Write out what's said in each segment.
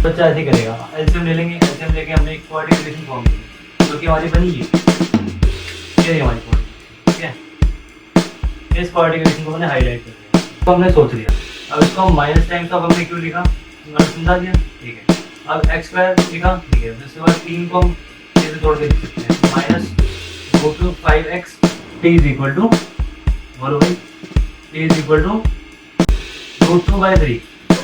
बच्चा ऐसे ही करेगा, एलसीएम ले लेंगे, एलसीएम लेके हमने एक क्वाड्रेटिक इक्वेशन फॉर्म की जो कि हमारी बनी ये हमारी क्वाड्रेटिक, ठीक है। इस क्वाड्रेटिक इक्वेशन को हमने हाईलाइट कर दिया, तो हमने सोच लिया। अब इसको हम माइनस टाइम्स ऑफ हमने क्यों लिखा, मैंने समझा दिया, ठीक है। अब एक्स स्क्वायर लिखा, ठीक है। उसके बाद 3 को हम ऐसे तोड़ के लिख सकते हैं, minus go to 5x t is equal to, बोलो भाई, t इज इक्वल टू √2/3।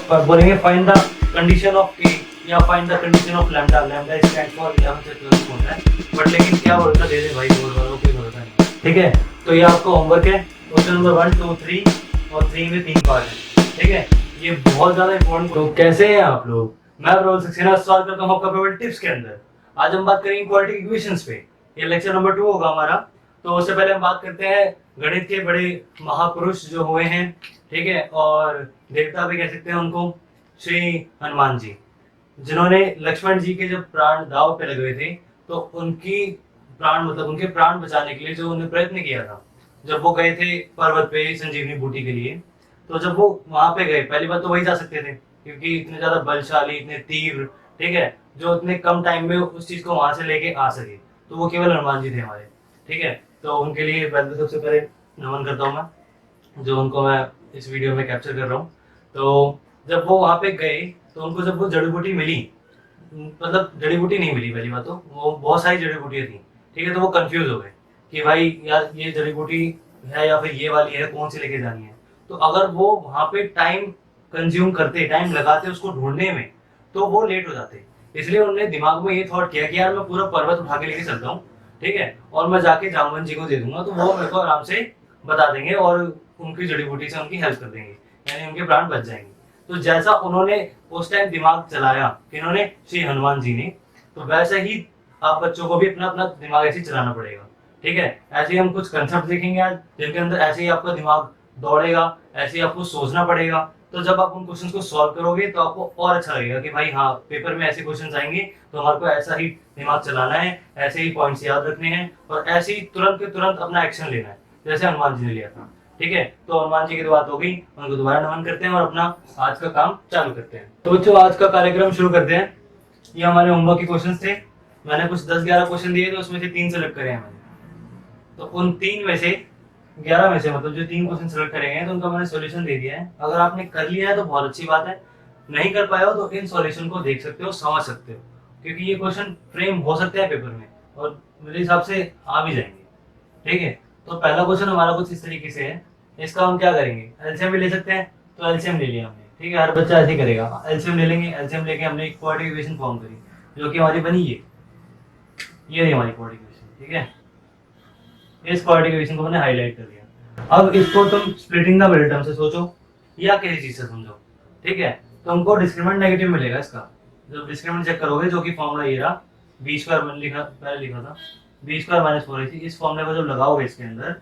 पर बोलेंगे find the condition of k या find the condition of lambda, lambda stand for 11 से 12 होता है, बट लेकिन क्या बोलता दे दे भाई, बोल वालों कोई भरोसा नहीं, ठीक है। तो ये आपको होमवर्क है, क्वेश्चन नंबर 1 2 3 और 3 में 3 पार्ट है, ठीक है। ये बहुत ज्यादा इंपॉर्टेंट। तो कैसे हैं आप लोग, मैं प्रबल सक्सेना स्वागत करता हूं आपका प्रबल टिप्स के अंदर। आज हम बात करेंगे क्वाड्रेटिक इक्वेशंस पे, ये लेक्चर नंबर 2 होगा हमारा। तो उससे पहले हम बात करते हैं गणित के बड़े महापुरुष जो हुए हैं, ठीक है, और देवता भी कह सकते हैं उनको, श्री हनुमान जी, जिन्होंने लक्ष्मण जी के जब प्राण दांव पे लगे हुए थे, तो उनकी प्राण मतलब उनके प्राण बचाने के लिए जो उन्होंने प्रयत्न किया था, जब वो गए थे पर्वत पे संजीवनी बूटी के लिए, तो जब वो वहां पे गए, पहली बात तो वही जा सकते थे क्योंकि इतने ज्यादा बलशाली, इतने तीव्र, ठीक है, जो इतने कम टाइम में उस चीज को वहां से लेके आ सके, तो वो केवल हनुमान जी थे हमारे, ठीक है। तो उनके लिए पहले सबसे पहले नमन करता हूँ मैं, जो उनको मैं इस वीडियो में कैप्चर कर रहा हूँ। तो जब वो वहां पे गए, तो उनको जब वो जड़ी बूटी मिली, मतलब जड़ी बूटी नहीं मिली, पहली बात तो वो बहुत सारी जड़ी बूटियां थी, ठीक है। तो वो कंफ्यूज हो गए कि भाई यार ये जड़ी बूटी है या फिर ये वाली है, कौन सी लेके जानी है। तो अगर वो वहां पे टाइम कंज्यूम करते, टाइम लगाते उसको ढूंढने में, तो वो लेट हो जाते। इसलिए उन्होंने दिमाग में ये थॉट किया कि यार मैं पूरा पर्वत उठा के लेके चलता हूँ, ठीक है, और मैं जाके जामवन जी को दे दूंगा, तो वो मेरे को आराम से बता देंगे और उनकी जड़ी बूटी से उनकी हेल्प कर देंगे, यानी उनके प्राण बच जाएंगे। तो जैसा उन्होंने उस टाइम दिमाग चलाया, इन्होंने श्री हनुमान जी ने, तो वैसे ही आप बच्चों को भी अपना अपना दिमाग ऐसे ही चलाना पड़ेगा, ठीक है। ऐसे ही हम कुछ कंसेप्ट देखेंगे आज, जिनके अंदर ऐसे ही आपका दिमाग दौड़ेगा, ऐसे ही आपको सोचना पड़ेगा। तो जब आप उन क्वेश्चन को सॉल्व करोगे तो आपको और अच्छा लगेगा कि भाई हाँ, पेपर में ऐसे क्वेश्चन आएंगे तो हमारे को ऐसा ही दिमाग चलाना है, ऐसे ही पॉइंट्स याद रखने हैं और ऐसे ही तुरंत के तुरंत अपना एक्शन लेना है, जैसे हनुमान जी ने लिया था, ठीक है। तो हनुमान जी की तो बात हो गई, उनको दोबारा नमन करते हैं और अपना आज का काम चालू करते हैं। तो बच्चों आज का कार्यक्रम शुरू करते हैं। ये हमारे होमवर्क के क्वेश्चन थे, मैंने कुछ 10-11 क्वेश्चन दिए, तो उसमें से 3 सेलेक्ट करे हैं मैंने। तो उन 3 में से 11 में से मतलब जो 3 क्वेश्चन सेलेक्ट करेंगे तो उनका मैंने सॉल्यूशन दे दिया है। अगर आपने कर लिया है तो बहुत अच्छी बात है, नहीं कर पाए हो तो इन सॉल्यूशन को देख सकते हो, समझ सकते हो, क्योंकि ये क्वेश्चन फ्रेम हो सकते हैं पेपर में और मेरे हिसाब से आ भी जाएंगे, ठीक है। तो पहला क्वेश्चन हमारा कुछ इस तरीके से है, इसका हम क्या करेंगे, एलसीएम भी ले सकते हैं, तो एलसीएम ले लिया हमने, ठीक है। हर बच्चा ऐसे ही करेगा, एलसीएम ले लेंगे, एलसीएम लेके हमने एक क्वाड्रेटिक इक्वेशन फॉर्म करी जो कि हमारी बनी ये रही हमारी क्वाड्रेटिक इक्वेशन, ठीक है। इस क्वाड्रेटिक इक्वेशन को मैंने हाईलाइट कर दिया। अब इसको तुम स्प्लिटिंग द मिडिल टर्म से सोचो या किसी चीज से समझो, ठीक है। तुमको डिस्क्रिमिनेंट नेगेटिव मिलेगा इसका, जब डिस्क्रिमिनेंट चेक करोगे, जो कि फॉर्मूला ये रहा, बी स्क्वायर मैंने लिखा, पहले लिखा था बी स्क्वायर माइनस 4ac, इस फॉर्मूले को जब लगाओगे इसके अंदर,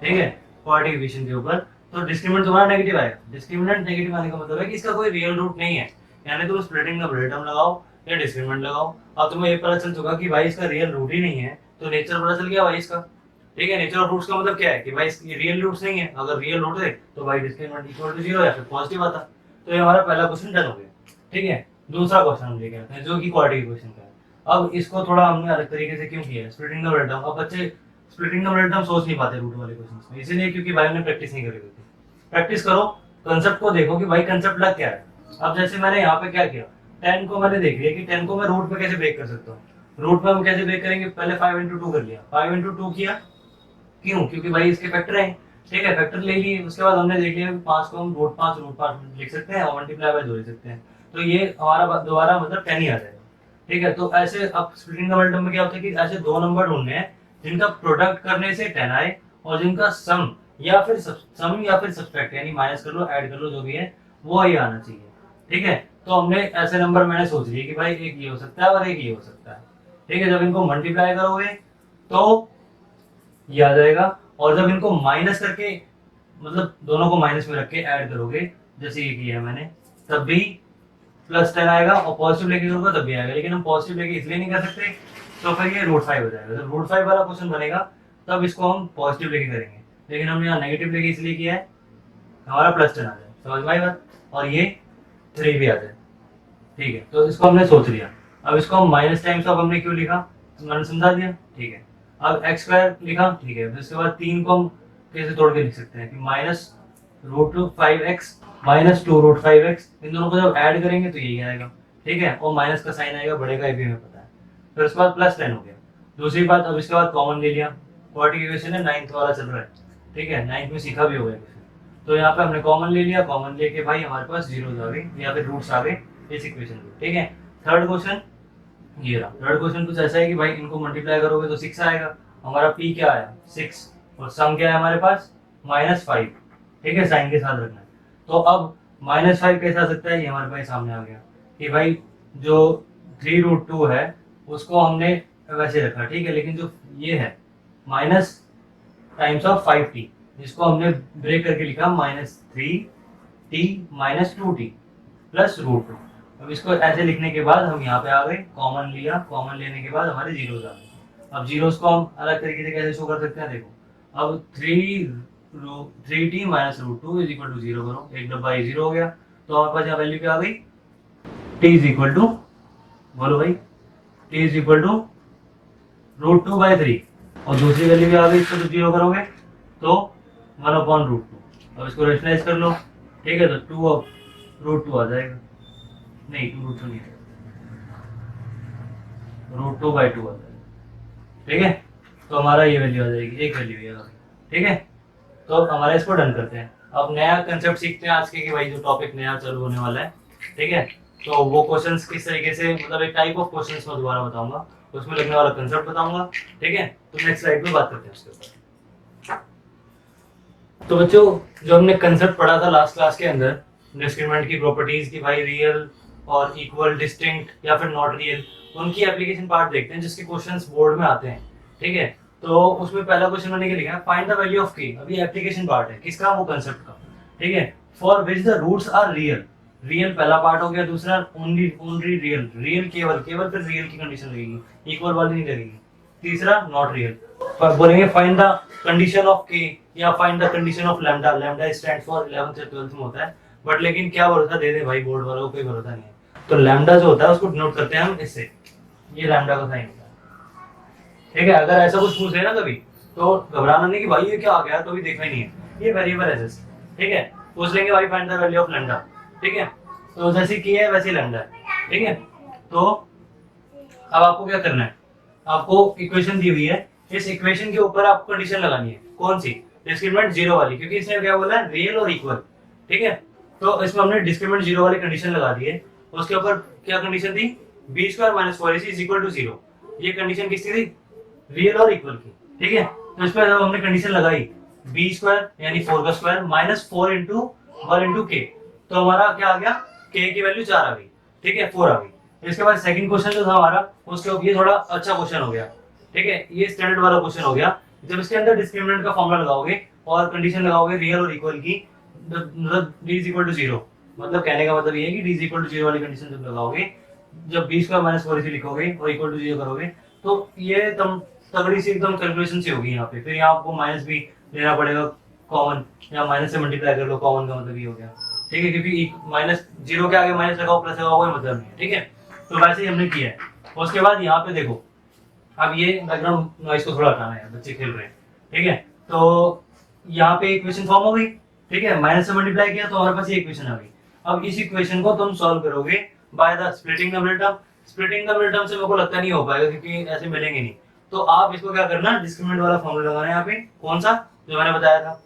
ठीक है, क्वाड्रेटिक इक्वेशन के ऊपर, तो डिस्क्रिमिनेंट तुम्हारा नेगेटिव आएगा। डिस्क्रिमिनेंट नेगेटिव आने का मतलब है कि इसका कोई रियल रूट नहीं है, यानी तुम स्प्लिटिंग द मिडिल टर्म लगाओ या डिस्क्रिमिनेंट लगाओ। अब तुम्हें ये पता चल चुका कि भाई इसका रियल रूट ही नहीं है, तो नेचर पता चल गया भाई इसका, ठीक है। नेचर ऑफ रूट्स का मतलब क्या है कि भाई इसकी रियल रूट्स नहीं है, अगर रियल रूट है तो भाई डिस्क्रिमिनेंट इक्वल टू 0 या फिर पॉजिटिव आता। तो ये हमारा पहला क्वेश्चन डन हो गया, ठीक है। दूसरा क्वेश्चन हम लेके आते हैं जो कि क्वाड्रेटिक इक्वेशन का है। अब इसको थोड़ा हमने अलग तरीके से क्यों किया है, स्प्लिटिंग द मिडिल टर्म। अब बच्चे स्प्लिटिंग द मिडिल टर्म सोच नहीं पाते रूट वाले क्वेश्चंस में, इसीलिए क्योंकि भाई ने प्रैक्टिस नहीं करी होती। प्रैक्टिस करो, कंसेप्ट को देखो कि भाई कंसेप्ट लग क्या है। अब जैसे मैंने यहाँ पे क्या किया, 10 को मैंने देख लिया कि 10 को मैं रूट पे कैसे ब्रेक कर सकता हूँ। रूट पे हम कैसे ब्रेक करेंगे, पहले 5 into 2 कर लिया, 5 into 2 किया, क्यों, क्योंकि भाई इसके फैक्टर है, ठीक है, फैक्टर ले लिए। उसके बाद हमने देख लिया 5 को हम √5 लिख सकते हैं और मल्टीप्लाई बाय 2 लिख सकते हैं, तो ये हमारा दोबारा मतलब 10 ही आ जाएगा, ठीक है। तो ऐसे अब स्प्लिटिंग द मिडिल टर्म में क्या होता है कि ऐसे दो नंबर ढूंढने हैं जिनका प्रोडक्ट करने से 10 आए और जिनका सम या फिर सब्सट्रैक्ट यानी माइनस कर लो, ऐड कर लो, जो भी है वो ही आना चाहिए, ठीक है। तो हमने ऐसे नंबर मैंने सोच लिए कि भाई एक ये हो सकता है और एक ये हो सकता है, ठीक है। जब इनको मल्टीप्लाई करोगे तो ये आ जाएगा, और जब इनको माइनस करके मतलब दोनों को माइनस में रख के ऐड करोगे, जैसे ये किया है मैंने, तब भी +10 आएगा, और पॉजिटिव लेके करूंगा तब भी आएगा। लेकिन हम पॉजिटिव लेके इसलिए नहीं कर सकते, तो फिर ये √5 हो जाएगा। जब √5 वाला क्वेश्चन बनेगा तब इसको हम पॉजिटिव लेके करेंगे, लेकिन हमने यहाँ नेगेटिव लेके इसलिए किया है हमारा +10 आ जाए, समझ में आई बात, और ये 3 भी आ जाए, ठीक है, तो इसको हमने सोच लिया। अब इसको हम माइनस टाइम्स ऑफ हमने क्यों लिखा, मैंने समझा दिया, ठीक है। अब एक्स स्क्वायर लिखा, ठीक है, फिर उसके बाद 3 को हम कैसे तोड़ के लिख सकते हैं कि minus root two 5x minus 2 root 5x, इन दोनों को जब ऐड करेंगे तो यही आएगा, ठीक है, और माइनस का साइन आएगा, बढ़ेगा, ये भी हमें पता है। फिर उसके बाद प्लस 10 हो गया। दूसरी बात, अब इसके बाद कॉमन ले लिया, क्वाड्रेटिक इक्वेशन है, 9th वाला चल रहा है, ठीक है, 9th में सीखा भी हो गया। तो यहाँ पे हमने कॉमन ले लिया, कॉमन लेके भाई हमारे पास जीरोस आ गए या फिर रूट्स आ गए इस इक्वेशन में, ठीक है। थर्ड क्वेश्चन ये रहा। थर्ड क्वेश्चन कुछ ऐसा है कि भाई इनको मल्टीप्लाई करोगे तो 6 आएगा, हमारा p क्या आया 6, और सम क्या है हमारे पास -5, ठीक है, साइन के साथ रखना है। तो अब -5 कैसे आ सकता है, ये हमारे पास सामने आ गया कि भाई जो 3√2 है उसको हमने वैसे रखा, ठीक है, लेकिन जो ये है माइनस टाइम्स ऑफ 5t, जिसको हमने ब्रेक करके लिखा -3t माइनस 2t प्लस √2। अब इसको ऐसे लिखने के बाद हम यहाँ पे आ गए, कॉमन लिया, कॉमन लेने के बाद हमारे जीरोस आ गए। अब जीरोस को हम अलग तरीके से कैसे शो कर सकते हैं, देखो, अब 3t minus √2 is equal to 0 करो, एक डब्बा ये 0 हो गया, तो हमारे पास यहाँ वैल्यू क्या आ गई, t इज इक्वल टू, बोलो भाई, t इज इक्वल टू √2/3, और दूसरी वैल्यू क्या आ गई, इसको तो 0 करोगे तो 1/√2। अब इसको रेशनलाइज कर लो, ठीक है, तो 2/√2 आ जाएगा, नहीं 2√2 नहीं, √2/2 आ जाएगा, ठीक है। तो हमारा ये वैल्यू आ जाएगी, एक वैल्यू ये आ गई, ठीक है। तो अब हमारा इसको डन करते हैं। अब नया कंसेप्ट सीखते हैं आज के कि भाई जो टॉपिक नया चालू होने वाला है, ठीक है, तो वो क्वेश्चंस किस तरीके से, मतलब एक टाइप ऑफ क्वेश्चंस मैं दोबारा बताऊंगा, उसमें लगने वाला कंसेप्ट बताऊंगा, ठीक है। तो नेक्स्ट स्लाइड पे बात करते हैं उसके ऊपर। तो बच्चों, जो हमने कंसेप्ट पढ़ा था लास्ट क्लास के अंदर, डिस्क्रिमिनेंट की प्रॉपर्टीज की, भाई रियल और इक्वल, डिस्टिंक्ट या फिर नॉट रियल, उनकी एप्लीकेशन पार्ट देखते हैं जिसके क्वेश्चंस बोर्ड में आते हैं, ठीक है। तो उसमें पहला क्वेश्चन मैंने क्या लिखा है, find the value of k। अभी एप्लीकेशन पार्ट है किसका, वो कंसेप्ट का, ठीक है। For which the roots are real, real पहला पार्ट हो गया। दूसरा ओनली रियल, रियल केवल, केवल फिर रियल की कंडीशन लगेगी, इक्वल वाली नहीं लगेगी। तीसरा नॉट रियल, बोलेंगे find the condition of k या find the condition of lambda. Lambda stand for 11th या 12th में होता है, बट लेकिन क्या भरोसा दे दे भाई, बोर्ड वालों को कोई भरोसा नहीं है। तो लैम्डा जो होता है उसको डिनोट करते हैं हम इससे, ये लैम्डा का साइन होता है, ठीक है। अगर ऐसा कुछ पूछे ना कभी, तो घबराना नहीं कि भाई ये क्या आ गया, तो भी देखना ही नहीं है, ये वेरिएबल है जस्ट, ठीक है। पूछ लेंगे भाई find the value of lambda, ठीक है। तो जैसे की है वैसे लैम्डा है, ठीक है। तो अब आपको क्या करना है, आपको इक्वेशन दी हुई है, इस इक्वेशन के ऊपर आपको कंडीशन लगानी है, कौन सी, डिस्क्रिमिनेंट 0 वाली, क्योंकि इसने क्या बोला है, रियल और इक्वल, ठीक है। तो इसमें हमने डिस्क्रिमिनेंट 0 वाली कंडीशन लगा दी है। उसके ऊपर क्या कंडीशन थी, b² - 4ac is equal to 0। ये कंडीशन किसकी थी, रियल और इक्वल की, ठीक है। तो इस पर जब हमने कंडीशन लगाई b² यानी 4 का square minus 4 into 1 into k, तो हमारा क्या आ गया, k की वैल्यू 4 आ गई, ठीक है, 4 आ गई। इसके बाद सेकंड क्वेश्चन जो था हमारा, उसके ऊपर ये थोड़ा अच्छा क्वेश्चन हो गया, ठीक है, ये स्टैंडर्ड वाला क्वेश्चन हो गया। जब इसके अंदर डिस्क्रिमिनेंट का फॉर्मूला लगाओगे और कंडीशन लगाओगे रियल और इक्वल की, मतलब d इज इक्वल टू 0, मतलब कहने का मतलब ये है कि d इज इक्वल टू 0 वाली कंडीशन जब लगाओगे, जब b² - 4ac लिखोगे और इक्वल टू 0 करोगे, तो ये तुम तगड़ी सी एकदम कैलकुलेशन से होगी यहाँ पे। फिर यहाँ आपको माइनस भी लेना पड़ेगा कॉमन, या माइनस से मल्टीप्लाई कर लो, कॉमन का मतलब ये हो गया, ठीक है, क्योंकि -0 के आगे माइनस लगाओ प्लस लगाओ कोई मतलब नहीं है, ठीक है। तो वैसे ही हमने किया है। उसके बाद यहाँ पे देखो, अब ये बैकग्राउंड नॉइस को थोड़ा हटाना है, बच्चे खेल रहे हैं, ठीक है। तो यहाँ पे इक्वेशन फॉर्म हो गई, ठीक है, माइनस से मल्टीप्लाई किया तो हमारे पास ये इक्वेशन आ गई। अब इस इक्वेशन को तुम सॉल्व करोगे by the splitting the middle term. Splitting the middle term से मेरे को लगता नहीं हो पाएगा, क्योंकि ऐसे मिलेंगे नहीं। तो आप इसको क्या करना, डिस्क्रिमिनेंट वाला फॉर्मूला लगाना है यहाँ पे, कौन सा, जो मैंने बताया था,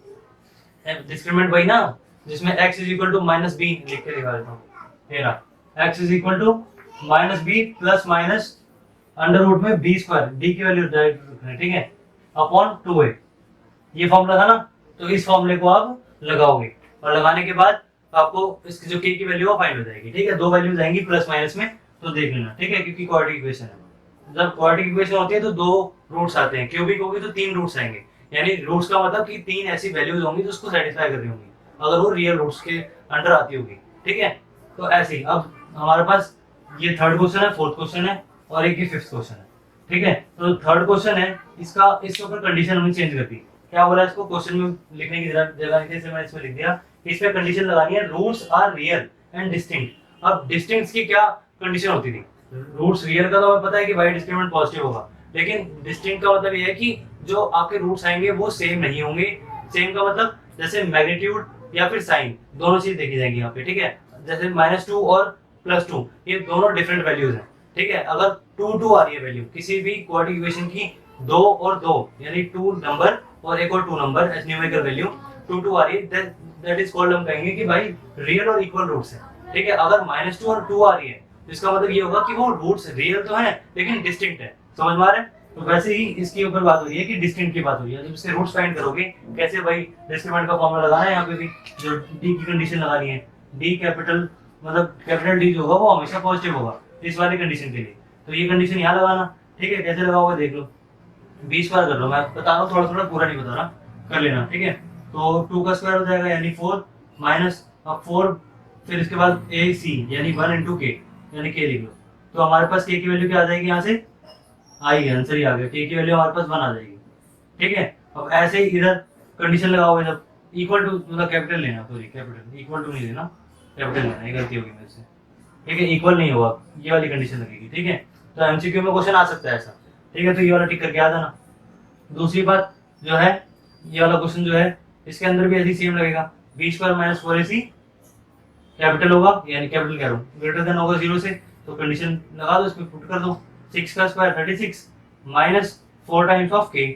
डिस्क्रिमिनेंट वही ना जिसमें x is equal to minus b, लिख के दिखा देता हूँ, ये रहा, x is equal to minus b plus minus under root में b², d की वैल्यू डायरेक्ट रखना है, ठीक है, अपॉन 2a। ये फॉर्मूला था ना, तो इस फॉर्मूले को आप लगाओगे, और लगाने के बाद आपको इसकी जो k की वैल्यू है फाइंड हो जाएगी, ठीक है। दो वैल्यूज आएंगी प्लस माइनस में, तो देख लेना, ठीक है, क्योंकि क्वाड्रेटिक इक्वेशन है। जब क्वाड्रेटिक इक्वेशन होती है तो 2 रूट्स आते हैं, क्यूबिक होगी तो 3 रूट्स आएंगे, यानी रूट्स का मतलब कि 3 ऐसी वैल्यूज होंगी जो उसको सेटिस्फाई कर रही होंगी, अगर वो रियल रूट्स के अंडर आती होगी, ठीक है। तो ऐसे ही अब हमारे पास ये थर्ड क्वेश्चन है, फोर्थ क्वेश्चन है, और एक ही फिफ्थ क्वेश्चन है, ठीक है। तो थर्ड क्वेश्चन है, इसके ऊपर कंडीशन हमने चेंज कर दी। क्या बोला, इसको क्वेश्चन में लिखने की जगह से मैं इसमें लिख दिया, इस पे कंडीशन लगानी है, roots are real and distinct. अब डिस्टिंक्ट की क्या कंडीशन होती थी? रूट्स रियल का तो हमें पता है कि भाई डिस्क्रिमिनेंट पॉजिटिव होगा, लेकिन डिस्टिंक्ट का मतलब ये है कि जो आपके रूट्स आएंगे वो सेम नहीं होंगे। सेम का मतलब जैसे मैग्नीट्यूड या फिर साइन, दोनों चीज देखी जाएंगी यहाँ पे, ठीक है। जैसे -2 और +2 ये दोनों डिफरेंट वैल्यूज हैं, ठीक है। अगर 2 2 आ रही है वैल्यू किसी भी क्वाड्रेटिक इक्वेशन की, 2 और 2 यानी 2 नंबर और एक और 2 नंबर एज न्यूमेरिकल वैल्यू 2 2 आ रही है, दैट इज कॉल्ड, हम कहेंगे कि भाई रियल और इक्वल रूट्स है, ठीक है। अगर -2 और 2 आ रही है तो इसका मतलब ये होगा कि वो रूट्स रियल तो है लेकिन डिस्टिंक्ट है। समझ में आ रहा है? तो वैसे ही इसके ऊपर बात हो रही है कि डिस्टिंक्ट की बात हो रही है। जब इसके रूट्स फाइंड करोगे कैसे, भाई डिस्क्रिमिनेंट का फॉर्मूला लगाना है यहाँ पे भी, जो डी की कंडीशन लगानी है, डी कैपिटल मतलब कैपिटल डी जो होगा वो हमेशा पॉजिटिव होगा इस वाली कंडीशन के लिए। तो ये कंडीशन यहाँ लगाना, ठीक है। कैसे लगाओगे देख लो, 20 बार कर लो, मैं बता रहा हूँ, थोड़ा थोड़ा पूरा नहीं बता रहा, कर लेना, ठीक है। तो 2 का स्क्वायर हो जाएगा यानी 4 माइनस, अब 4 फिर इसके बाद ए सी यानी 1 इंटू के यानी के लिख लो। तो हमारे पास के की वैल्यू क्या आ जाएगी, यहाँ से आई है, आंसर ही आ गया, के की वैल्यू हमारे पास 1 आ जाएगी, ठीक है। अब ऐसे ही इधर कंडीशन लगाओगे, जब इक्वल टू मतलब कैपिटल लेना, सॉरी कैपिटल, इक्वल टू नहीं लेना, कैपिटल लेना, ये गलती होगी मेरे से, ठीक है। इक्वल नहीं होगा, ये वाली कंडीशन लगेगी, ठीक है। तो एमसीक्यू में क्वेश्चन आ सकता है ऐसा, ठीक है। तो ये वाला टिक करके आ जाना। दूसरी बात जो है, ये वाला क्वेश्चन जो है इसके अंदर भी ऐसी सेम लगेगा, b² - 4ac कैपिटल होगा, यानी कैपिटल कह रहा हूँ, ग्रेटर देन होगा 0 से, तो कंडीशन लगा दो, इसमें पुट कर दो, 6 का स्क्वायर 36 माइनस 4 टाइम्स ऑफ के,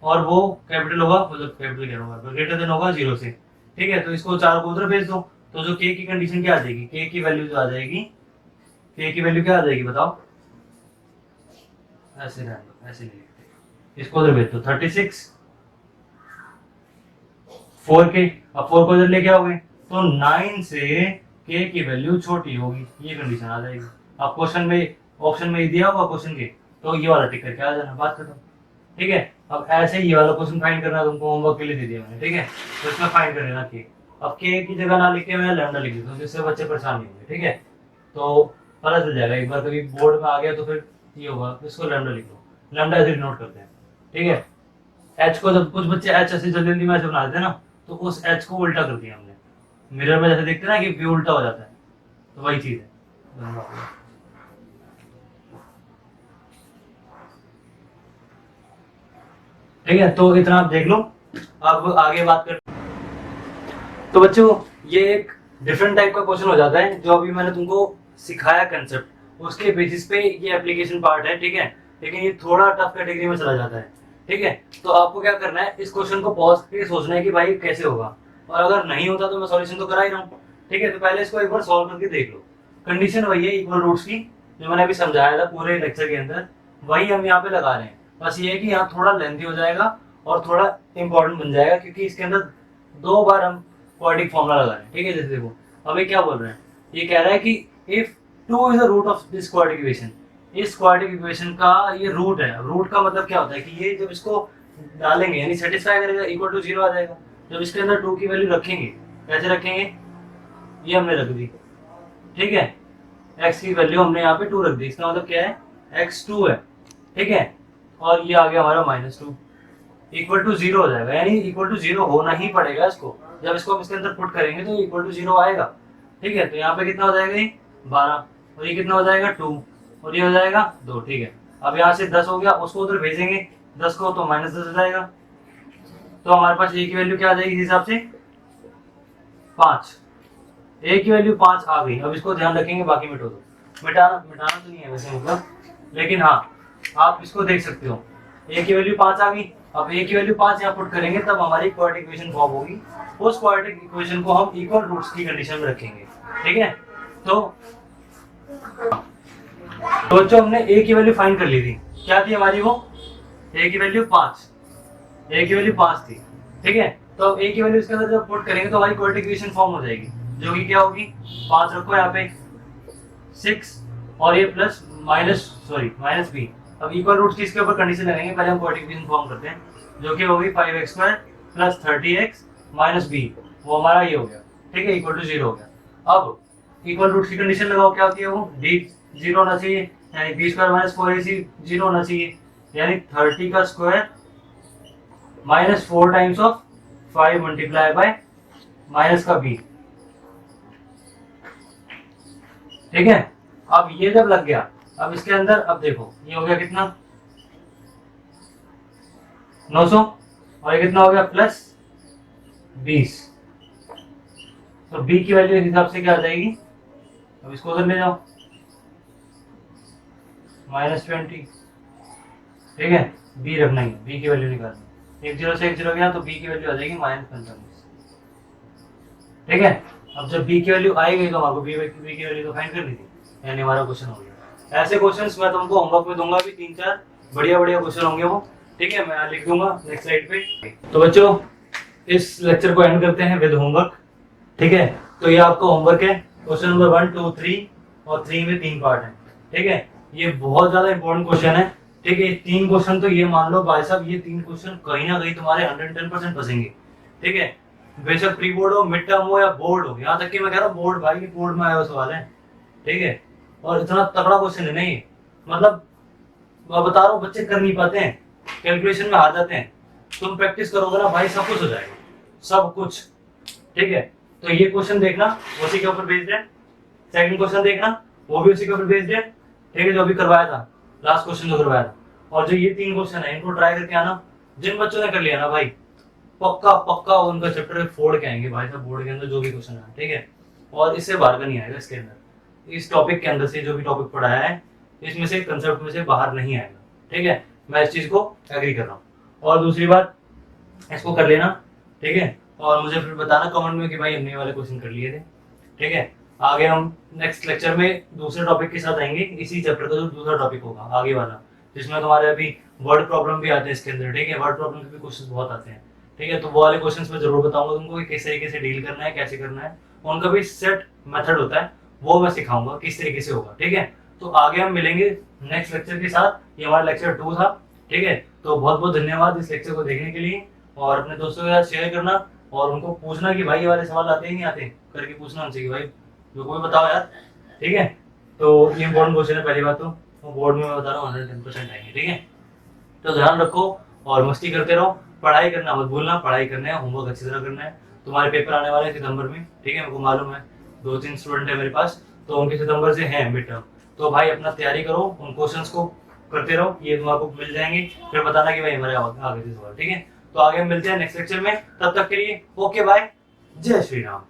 और वो कैपिटल होगा, मतलब कैपिटल कह रहा हूँ, ग्रेटर देन होगा 0 से, ठीक है। तो इसको 4 को उधर भेज दो, तो जो के की कंडीशन क्या आ जाएगी, के की वैल्यू जो आ जाएगी, के की वैल्यू क्या आ जाएगी बताओ, ऐसे रहने दो, ऐसे नहीं लिखते, इसको उधर भेज दो, 36 4k, अब 4 को इधर लेके आओगे तो 9 से k की वैल्यू छोटी होगी, ये कंडीशन आ जाएगी। अब क्वेश्चन में ऑप्शन में ही दिया होगा क्वेश्चन के, तो ये वाला टिक करके आ जाना, बात खत्म, ठीक है। अब ऐसे ही ये वाला क्वेश्चन फाइंड करना तुमको होमवर्क के लिए दे दिया मैंने, ठीक है। तो इसमें फाइंड कर लेना के, अब के की जगह ना लिख के मैं लैम्डा लिख देता हूँ, जिससे बच्चे परेशान नहीं होंगे, ठीक है। तो पता चल जाएगा, एक बार कभी बोर्ड में आ गया तो फिर ये होगा, इसको लैम्डा लिख लो, लैम्डा ऐसे नोट करते हैं, ठीक है। एच को जब कुछ बच्चे एच ऐसे जल्दी जल्दी में ऐसे बना देते हैं ना, तो उस एच को उल्टा कर दिया हमने, मिरर में जैसे देखते हैं ना कि व्यू उल्टा हो जाता है, तो वही चीज है, ठीक है। तो इतना आप देख लो, अब आगे बात कर। तो बच्चों ये एक डिफरेंट टाइप का क्वेश्चन हो जाता है, जो अभी मैंने तुमको सिखाया कंसेप्ट, उसके बेसिस पे ये एप्लीकेशन पार्ट है, ठीक है। लेकिन ये थोड़ा टफ कैटेगरी में चला जाता है, ठीक है। तो आपको क्या करना है, इस क्वेश्चन को पॉज करके सोचना है कि भाई कैसे होगा, और अगर नहीं होता तो मैं सॉल्यूशन तो करा ही रहा हूँ, ठीक है। तो पहले इसको एक बार सॉल्व करके देख लो। कंडीशन वही है इक्वल रूट्स की, जो मैंने अभी समझाया था पूरे लेक्चर के अंदर, वही हम यहाँ पे लगा रहे हैं। बस ये है कि यहाँ थोड़ा लेंथी हो जाएगा और थोड़ा इंपॉर्टेंट बन जाएगा, क्योंकि इसके अंदर 2 बार हम क्वाड्रेटिक फॉर्मूला लगा रहे हैं, ठीक है। जैसे देखो अभी क्या बोल रहे हैं, ये कह रहा है कि if 2 is the root of this quadratic equation, इस क्वाड्रेटिक इक्वेशन का ये रूट है। रूट का मतलब क्या होता है कि ये जब इसको डालेंगे यानी सेटिस्फाई करेगा, इक्वल टू 0 आ जाएगा। जब इसके अंदर 2 की वैल्यू रखेंगे, कैसे रखेंगे, ये हमने रख दी, ठीक है। x की वैल्यू हमने यहाँ पे 2 रख दी, इसका मतलब क्या है, x 2 है, ठीक है। और ये आ गया हमारा -2, इक्वल टू 0 हो जाएगा, यानी इक्वल टू 0 होना ही पड़ेगा इसको। जब इसको हम इसके अंदर पुट करेंगे तो इक्वल टू 0 आएगा, ठीक है। तो यहाँ पे कितना हो जाएगा, ये 12, और ये कितना हो जाएगा 2, और ये हो जाएगा 2, ठीक है। अब यहाँ से 10 हो गया, उसको उधर भेजेंगे 10 को, तो -10 हो जाएगा। तो हमारे पास a की वैल्यू क्या आ जाएगी इस हिसाब से, 5, a की वैल्यू 5 आ गई। अब इसको ध्यान रखेंगे, बाकी मिटो दो, मिटाना तो नहीं है वैसे मतलब, लेकिन हाँ आप इसको देख सकते हो, a की वैल्यू 5 आ गई। अब a की वैल्यू 5 यहाँ पुट करेंगे तब हमारी क्वाड्रेटिक इक्वेशन फॉर्म होगी, उस क्वाड्रेटिक इक्वेशन को हम इक्वल रूट्स की कंडीशन में रखेंगे, ठीक है। तो बच्चों हमने a की वैल्यू फाइंड कर ली थी, क्या थी हमारी वो, a की वैल्यू 5, a की वैल्यू 5 थी, ठीक है। तो अब a की वैल्यू इसके अंदर जब पुट करेंगे तो हमारी क्वाड्रेटिक इक्वेशन फॉर्म हो जाएगी, जो कि क्या होगी, 5 रखो यहाँ पे, 6 और ये प्लस माइनस b। अब इक्वल रूट्स की इसके ऊपर कंडीशन लगाएंगे, पहले हम क्वाड्रेटिक इक्वेशन फॉर्म करते हैं, जो कि होगी 5x² + 30x - b, वो हमारा ये हो गया, ठीक है, इक्वल टू 0 हो गया। अब इक्वल रूट्स की कंडीशन लगाओ, क्या होती है वो, d 0 होना चाहिए, यानी b² - 4ac 0 होना चाहिए, यानी 30 का square -4 times of 5 multiply by minus का b, ठीक है। अब ये जब लग गया, अब इसके अंदर अब देखो ये हो गया कितना 900 और ये कितना हो गया प्लस 20। तो बी की वैल्यू इस हिसाब से क्या आ जाएगी, अब इसको उधर ले जाओ -20। ठीक है, बी रखना ही, बी की वैल्यू निकालनी, 1 0 से 1 0 गया तो बी की वैल्यू आ जाएगी -45। ठीक है। अब जब बी की वैल्यू आएगी तो हमारे बी की वैल्यू तो फाइंड करनी थी, यानी हमारा क्वेश्चन हो गया। ऐसे क्वेश्चंस मैं तुमको होमवर्क में दूंगा भी 3-4 बढ़िया बढ़िया क्वेश्चन होंगे वो। ठीक है, मैं लिख दूंगा नेक्स्ट स्लाइड पे। तो बच्चों इस लेक्चर को एंड करते हैं विद होमवर्क। ठीक है, तो ये आपका होमवर्क है, क्वेश्चन नंबर 1, 2, 3 और 3 में 3 पार्ट है। ठीक है, ये बहुत ज्यादा इंपॉर्टेंट क्वेश्चन है। ठीक है, 3 क्वेश्चन तो ये मान लो भाई साहब, ये 3 क्वेश्चन कहीं ना कहीं तुम्हारे 110% फंसेंगे। ठीक है, बेशक प्री बोर्ड हो, मिड टर्म हो या बोर्ड हो, यहाँ तक कि मैं कह रहा हूँ बोर्ड, भाई बोर्ड में आया हुआ सवाल है। ठीक है, और इतना तगड़ा क्वेश्चन है नहीं, मतलब मैं बता रहा हूँ बच्चे कर नहीं पाते हैं, कैलकुलेशन में हार जाते हैं। तुम प्रैक्टिस करोगे ना भाई, सब कुछ हो जाएगा, सब कुछ। ठीक है, तो ये क्वेश्चन देखना उसी के ऊपर बेस्ड है। सेकंड क्वेश्चन देखना वो भी उसी के ऊपर बेस्ड है। ठीक है, जो अभी करवाया था, लास्ट क्वेश्चन जो करवाया था। और जो ये 3 क्वेश्चन है इनको ट्राई करके आना। जिन बच्चों ने कर लिया ना भाई, पक्का पक्का उनका चैप्टर फोड़ के आएंगे भाई साहब बोर्ड के अंदर जो भी क्वेश्चन है। ठीक है, और इससे बाहर का नहीं आएगा, इसके अंदर इस टॉपिक के अंदर से जो भी टॉपिक पढ़ाया है इसमें से कंसेप्ट में से बाहर नहीं आएगा। ठीक है, मैं इस चीज को एग्री कर रहा हूँ। और दूसरी बात, इसको कर लेना। ठीक है, और मुझे फिर बताना कमेंट में कि भाई हमने वाले क्वेश्चन कर लिए थे। ठीक है, आगे हम नेक्स्ट लेक्चर में दूसरे टॉपिक के साथ आएंगे, इसी चैप्टर का जो दूसरा टॉपिक होगा आगे वाला, जिसमें तुम्हारे अभी वर्ड प्रॉब्लम भी आते हैं इसके अंदर। ठीक है, वर्ड प्रॉब्लम के भी क्वेश्चन बहुत आते हैं। ठीक है, तो वो वाले क्वेश्चंस मैं जरूर बताऊंगा तुमको कि किस तरीके से डील करना है, कैसे करना है। उनका भी सेट मेथड होता है, वो मैं सिखाऊंगा किस तरीके से होगा। ठीक है, तो आगे हम मिलेंगे नेक्स्ट लेक्चर के साथ। ये हमारा लेक्चर 2 था। ठीक है, तो बहुत बहुत धन्यवाद इस लेक्चर को देखने के लिए, और अपने दोस्तों के साथ शेयर करना और उनको पूछना कि भाई ये वाले सवाल आते हैं नहीं आते, करके पूछना उनसे कि भाई जो कोई बताओ यार। ठीक है, तो ये इंपॉर्टेंट क्वेश्चन है पहली बात तो बोर्ड में मैं बता रहा हूँ 110% आएंगे। ठीक है, तो ध्यान रखो और मस्ती करते रहो, पढ़ाई करना मत भूलना, पढ़ाई करना है, होमवर्क अच्छी तरह करना है। तुम्हारे पेपर आने वाले हैं सितंबर में। ठीक है, मेरे को मालूम है 2-3 स्टूडेंट है मेरे पास, तो उनके सितंबर से है मिड टर्म। तो भाई अपना तैयारी करो, उन क्वेश्चंस को करते रहो, ये तुम्हारे मिल जाएंगे, फिर बताना कि भाई हमारे आगे थे सवाल। ठीक है, तो आगे हम मिलते हैं नेक्स्ट लेक्चर में, तब तक के लिए ओके बाय, जय श्री राम।